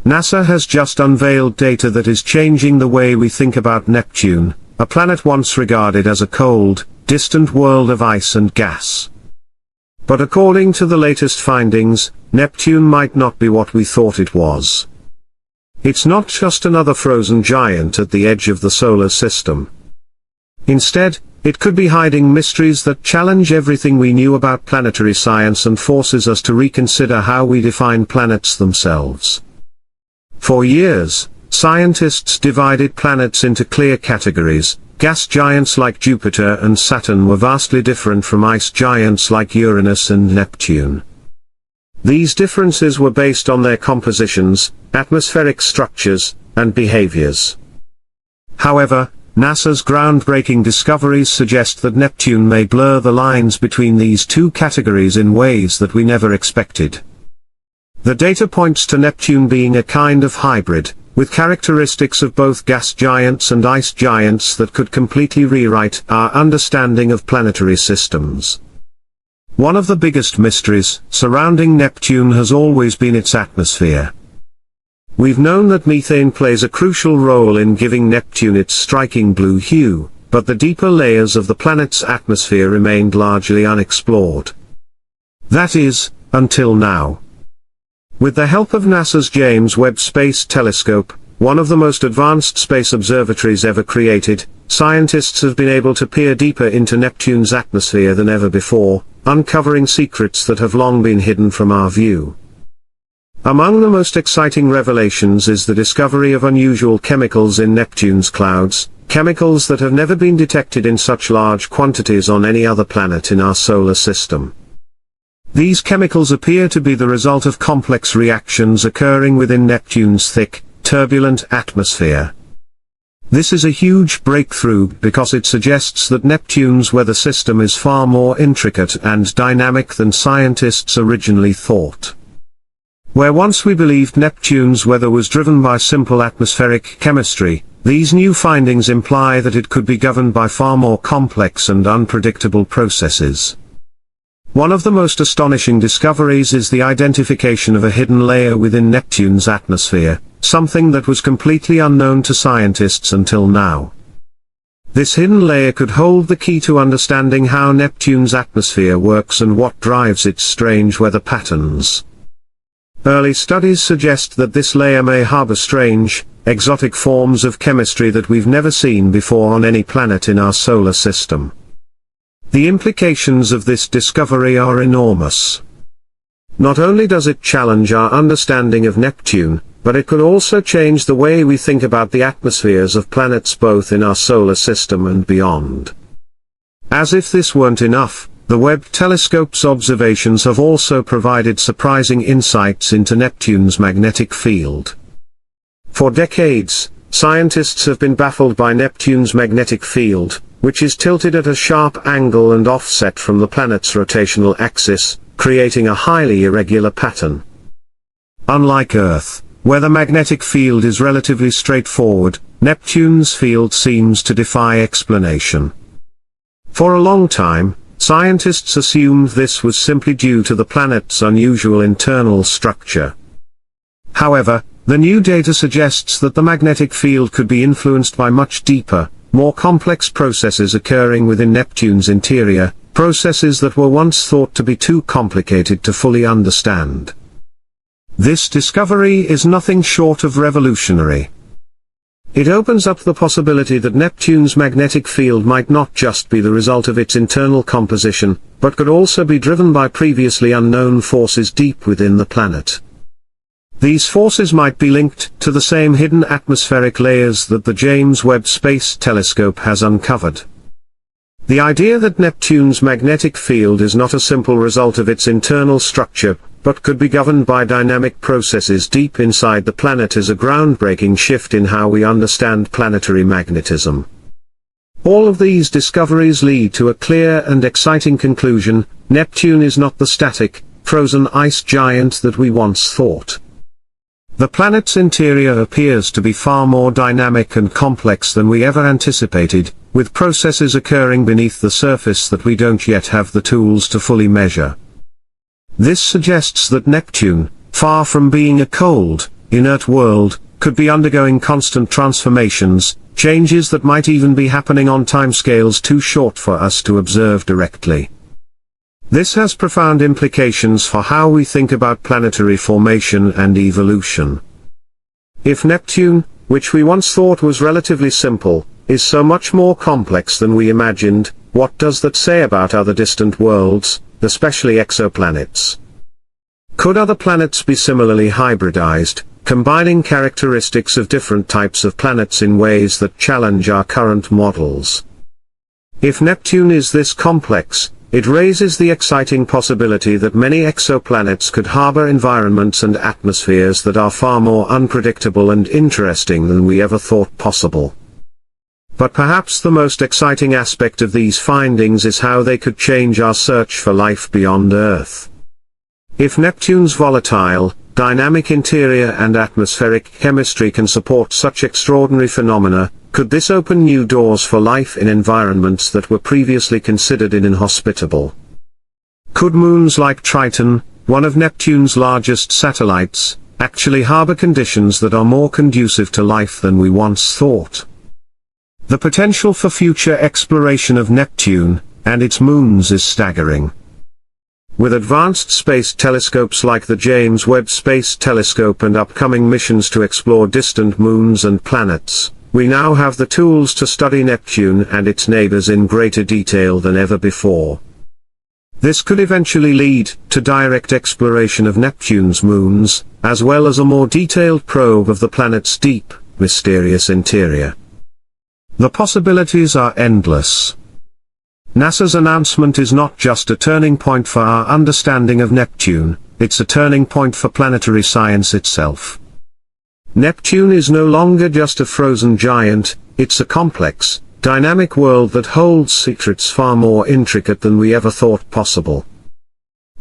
NASA has just unveiled data that is changing the way we think about Neptune, a planet once regarded as a cold, distant world of ice and gas. But according to the latest findings, Neptune might not be what we thought it was. It's not just another frozen giant at the edge of the solar system. Instead, it could be hiding mysteries that challenge everything we knew about planetary science and forces us to reconsider how we define planets themselves. For years, scientists divided planets into clear categories. Gas giants like Jupiter and Saturn were vastly different from ice giants like Uranus and Neptune. These differences were based on their compositions, atmospheric structures, and behaviors. However, NASA's groundbreaking discoveries suggest that Neptune may blur the lines between these two categories in ways that we never expected. The data points to Neptune being a kind of hybrid, with characteristics of both gas giants and ice giants that could completely rewrite our understanding of planetary systems. One of the biggest mysteries surrounding Neptune has always been its atmosphere. We've known that methane plays a crucial role in giving Neptune its striking blue hue, but the deeper layers of the planet's atmosphere remained largely unexplored. That is, until now. With the help of NASA's James Webb Space Telescope, one of the most advanced space observatories ever created, scientists have been able to peer deeper into Neptune's atmosphere than ever before, uncovering secrets that have long been hidden from our view. Among the most exciting revelations is the discovery of unusual chemicals in Neptune's clouds, chemicals that have never been detected in such large quantities on any other planet in our solar system. These chemicals appear to be the result of complex reactions occurring within Neptune's thick, turbulent atmosphere. This is a huge breakthrough because it suggests that Neptune's weather system is far more intricate and dynamic than scientists originally thought. Where once we believed Neptune's weather was driven by simple atmospheric chemistry, these new findings imply that it could be governed by far more complex and unpredictable processes. One of the most astonishing discoveries is the identification of a hidden layer within Neptune's atmosphere, something that was completely unknown to scientists until now. This hidden layer could hold the key to understanding how Neptune's atmosphere works and what drives its strange weather patterns. Early studies suggest that this layer may harbor strange, exotic forms of chemistry that we've never seen before on any planet in our solar system. The implications of this discovery are enormous. Not only does it challenge our understanding of Neptune, but it could also change the way we think about the atmospheres of planets both in our solar system and beyond. As if this weren't enough, the Webb telescope's observations have also provided surprising insights into Neptune's magnetic field. For decades, scientists have been baffled by Neptune's magnetic field, which is tilted at a sharp angle and offset from the planet's rotational axis, creating a highly irregular pattern. Unlike Earth, where the magnetic field is relatively straightforward, Neptune's field seems to defy explanation. For a long time, scientists assumed this was simply due to the planet's unusual internal structure. However, the new data suggests that the magnetic field could be influenced by much deeper, more complex processes occurring within Neptune's interior, processes that were once thought to be too complicated to fully understand. This discovery is nothing short of revolutionary. It opens up the possibility that Neptune's magnetic field might not just be the result of its internal composition, but could also be driven by previously unknown forces deep within the planet. These forces might be linked to the same hidden atmospheric layers that the James Webb Space Telescope has uncovered. The idea that Neptune's magnetic field is not a simple result of its internal structure, but could be governed by dynamic processes deep inside the planet is a groundbreaking shift in how we understand planetary magnetism. All of these discoveries lead to a clear and exciting conclusion: Neptune is not the static, frozen ice giant that we once thought. The planet's interior appears to be far more dynamic and complex than we ever anticipated, with processes occurring beneath the surface that we don't yet have the tools to fully measure. This suggests that Neptune, far from being a cold, inert world, could be undergoing constant transformations, changes that might even be happening on timescales too short for us to observe directly. This has profound implications for how we think about planetary formation and evolution. If Neptune, which we once thought was relatively simple, is so much more complex than we imagined, what does that say about other distant worlds, especially exoplanets? Could other planets be similarly hybridized, combining characteristics of different types of planets in ways that challenge our current models? If Neptune is this complex, it raises the exciting possibility that many exoplanets could harbor environments and atmospheres that are far more unpredictable and interesting than we ever thought possible. But perhaps the most exciting aspect of these findings is how they could change our search for life beyond Earth. If Neptune's volatile, dynamic interior and atmospheric chemistry can support such extraordinary phenomena, could this open new doors for life in environments that were previously considered inhospitable? Could moons like Triton, one of Neptune's largest satellites, actually harbor conditions that are more conducive to life than we once thought? The potential for future exploration of Neptune and its moons is staggering. With advanced space telescopes like the James Webb Space Telescope and upcoming missions to explore distant moons and planets, we now have the tools to study Neptune and its neighbors in greater detail than ever before. This could eventually lead to direct exploration of Neptune's moons, as well as a more detailed probe of the planet's deep, mysterious interior. The possibilities are endless. NASA's announcement is not just a turning point for our understanding of Neptune, it's a turning point for planetary science itself. Neptune is no longer just a frozen giant, it's a complex, dynamic world that holds secrets far more intricate than we ever thought possible.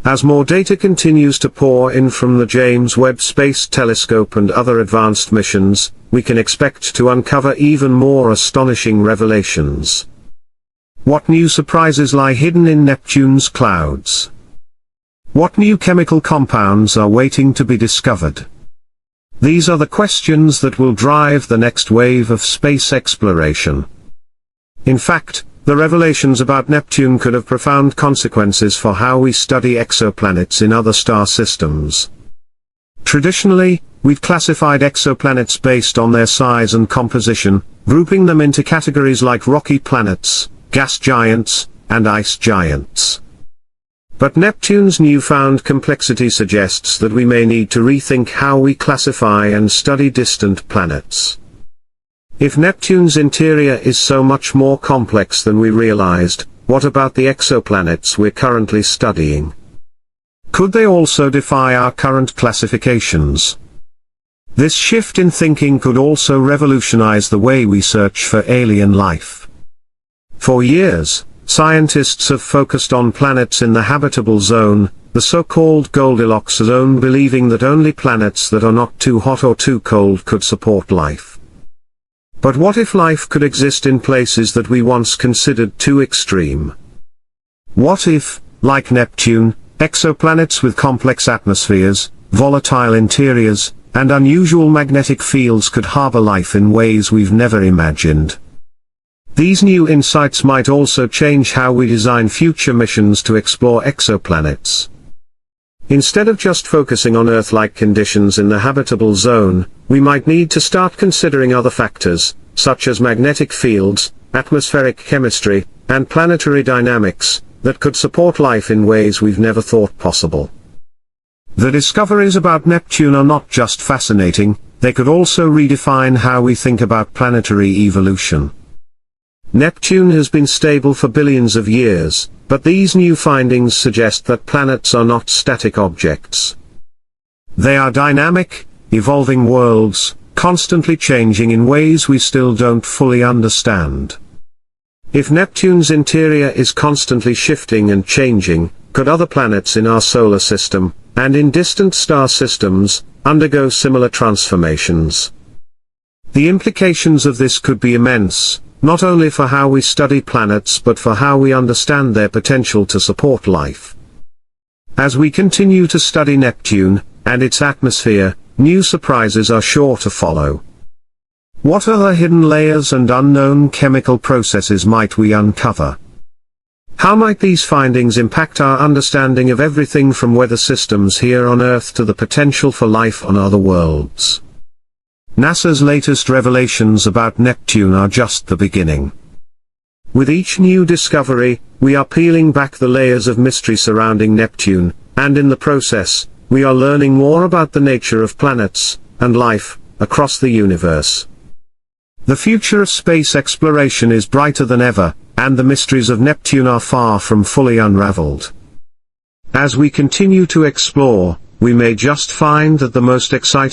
As more data continues to pour in from the James Webb Space Telescope and other advanced missions, we can expect to uncover even more astonishing revelations. What new surprises lie hidden in Neptune's clouds? What new chemical compounds are waiting to be discovered? These are the questions that will drive the next wave of space exploration. In fact, the revelations about Neptune could have profound consequences for how we study exoplanets in other star systems. Traditionally, we've classified exoplanets based on their size and composition, grouping them into categories like rocky planets, gas giants, and ice giants. But Neptune's newfound complexity suggests that we may need to rethink how we classify and study distant planets. If Neptune's interior is so much more complex than we realized, what about the exoplanets we're currently studying? Could they also defy our current classifications? This shift in thinking could also revolutionize the way we search for alien life. For years, scientists have focused on planets in the habitable zone, the so-called Goldilocks zone, believing that only planets that are not too hot or too cold could support life. But what if life could exist in places that we once considered too extreme? What if, like Neptune, exoplanets with complex atmospheres, volatile interiors, and unusual magnetic fields could harbor life in ways we've never imagined? These new insights might also change how we design future missions to explore exoplanets. Instead of just focusing on Earth-like conditions in the habitable zone, we might need to start considering other factors, such as magnetic fields, atmospheric chemistry, and planetary dynamics, that could support life in ways we've never thought possible. The discoveries about Neptune are not just fascinating, they could also redefine how we think about planetary evolution. Neptune has been stable for billions of years, but these new findings suggest that planets are not static objects. They are dynamic, evolving worlds, constantly changing in ways we still don't fully understand. If Neptune's interior is constantly shifting and changing, could other planets in our solar system, and in distant star systems, undergo similar transformations? The implications of this could be immense, not only for how we study planets but for how we understand their potential to support life. As we continue to study Neptune and its atmosphere, new surprises are sure to follow. What other hidden layers and unknown chemical processes might we uncover? How might these findings impact our understanding of everything from weather systems here on Earth to the potential for life on other worlds? NASA's latest revelations about Neptune are just the beginning. With each new discovery, we are peeling back the layers of mystery surrounding Neptune, and in the process, we are learning more about the nature of planets and life across the universe. The future of space exploration is brighter than ever, and the mysteries of Neptune are far from fully unraveled. As we continue to explore, we may just find that the most exciting